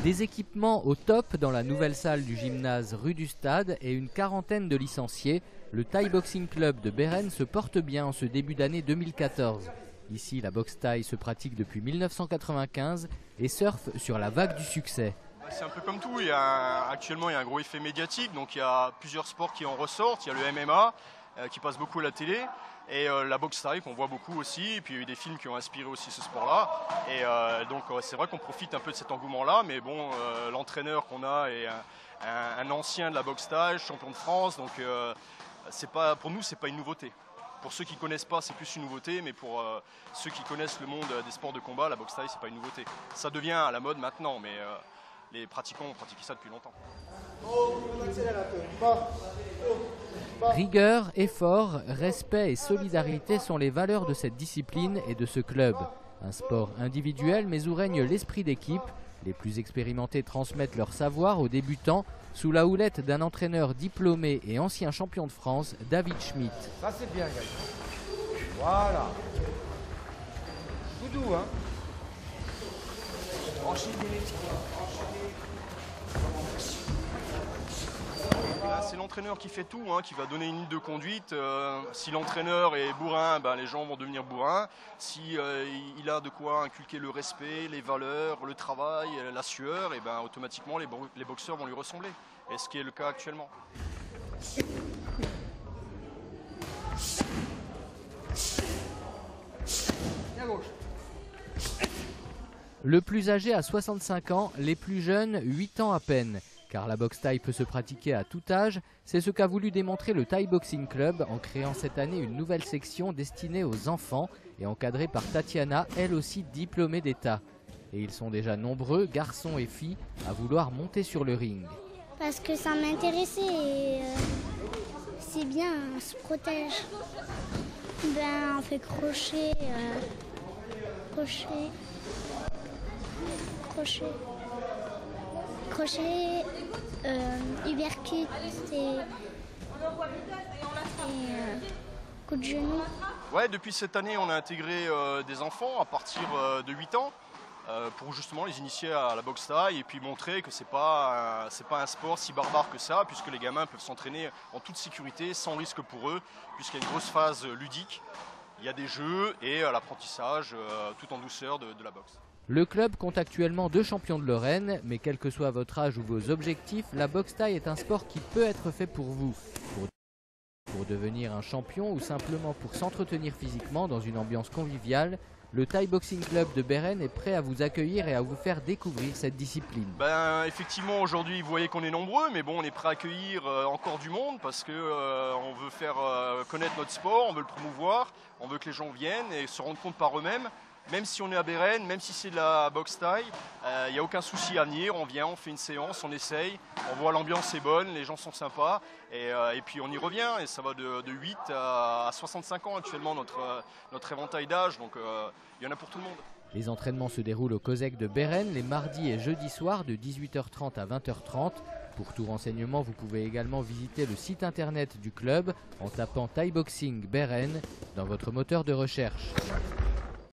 Des équipements au top dans la nouvelle salle du gymnase rue du Stade et une quarantaine de licenciés, le Thai Boxing Club de Bérennes se porte bien en ce début d'année 2014. Ici, la boxe thaï se pratique depuis 1995 et surfe sur la vague du succès. C'est un peu comme tout, actuellement il y a un gros effet médiatique, donc il y a plusieurs sports qui en ressortent, il y a le MMA qui passe beaucoup à la télé, et la boxe thaï qu'on voit beaucoup aussi, et puis il y a eu des films qui ont inspiré aussi ce sport-là, et donc c'est vrai qu'on profite un peu de cet engouement-là, mais bon, l'entraîneur qu'on a est un ancien de la boxe thaï, champion de France, donc pour nous c'est pas une nouveauté. Pour ceux qui ne connaissent pas, c'est plus une nouveauté, mais pour ceux qui connaissent le monde des sports de combat, la boxe thaï, c'est pas une nouveauté. Ça devient à la mode maintenant, mais les pratiquants ont pratiqué ça depuis longtemps. Rigueur, effort, respect et solidarité sont les valeurs de cette discipline et de ce club. Un sport individuel, mais où règne l'esprit d'équipe. Les plus expérimentés transmettent leur savoir aux débutants sous la houlette d'un entraîneur diplômé et ancien champion de France, David Schmitt. Ça c'est bien, gars. Voilà. Tout doux, hein. C'est l'entraîneur qui fait tout, hein, qui va donner une ligne de conduite. Si l'entraîneur est bourrin, ben, les gens vont devenir bourrins. Si il a de quoi inculquer le respect, les valeurs, le travail, la sueur, et ben, automatiquement les boxeurs vont lui ressembler. Et ce qui est le cas actuellement. Le plus âgé a 65 ans, les plus jeunes 8 ans à peine. Car la boxe thaï peut se pratiquer à tout âge, c'est ce qu'a voulu démontrer le Thai Boxing Club en créant cette année une nouvelle section destinée aux enfants et encadrée par Tatiana, elle aussi diplômée d'État. Et ils sont déjà nombreux, garçons et filles, à vouloir monter sur le ring. Parce que ça m'intéressait et c'est bien, on se protège. Ben, on fait crochet, crochet, uppercut et coup de genou. Ouais, depuis cette année, on a intégré des enfants à partir de 8 ans pour justement les initier à la boxe thaï et puis montrer que c'est pas un sport si barbare que ça, puisque les gamins peuvent s'entraîner en toute sécurité, sans risque pour eux, puisqu'il y a une grosse phase ludique. Il y a des jeux et l'apprentissage tout en douceur de la boxe. Le club compte actuellement 2 champions de Lorraine, mais quel que soit votre âge ou vos objectifs, la boxe thaï est un sport qui peut être fait pour vous. Pour devenir un champion ou simplement pour s'entretenir physiquement dans une ambiance conviviale, le Thai Boxing Club de Bérennes est prêt à vous accueillir et à vous faire découvrir cette discipline. Ben, effectivement, aujourd'hui, vous voyez qu'on est nombreux, mais bon, on est prêt à accueillir encore du monde parce que on veut faire connaître notre sport, on veut le promouvoir, on veut que les gens viennent et se rendent compte par eux-mêmes. Même si on est à Bérennes, même si c'est de la boxe thaï, il n'y a aucun souci à venir, on vient, on fait une séance, on essaye, on voit l'ambiance est bonne, les gens sont sympas et puis on y revient et ça va de 8 à 65 ans actuellement notre éventail d'âge, donc il y en a pour tout le monde. Les entraînements se déroulent au COSEC de Bérennes les mardis et jeudis soirs de 18h30 à 20h30. Pour tout renseignement, vous pouvez également visiter le site internet du club en tapant Thai Boxing Bérennes dans votre moteur de recherche.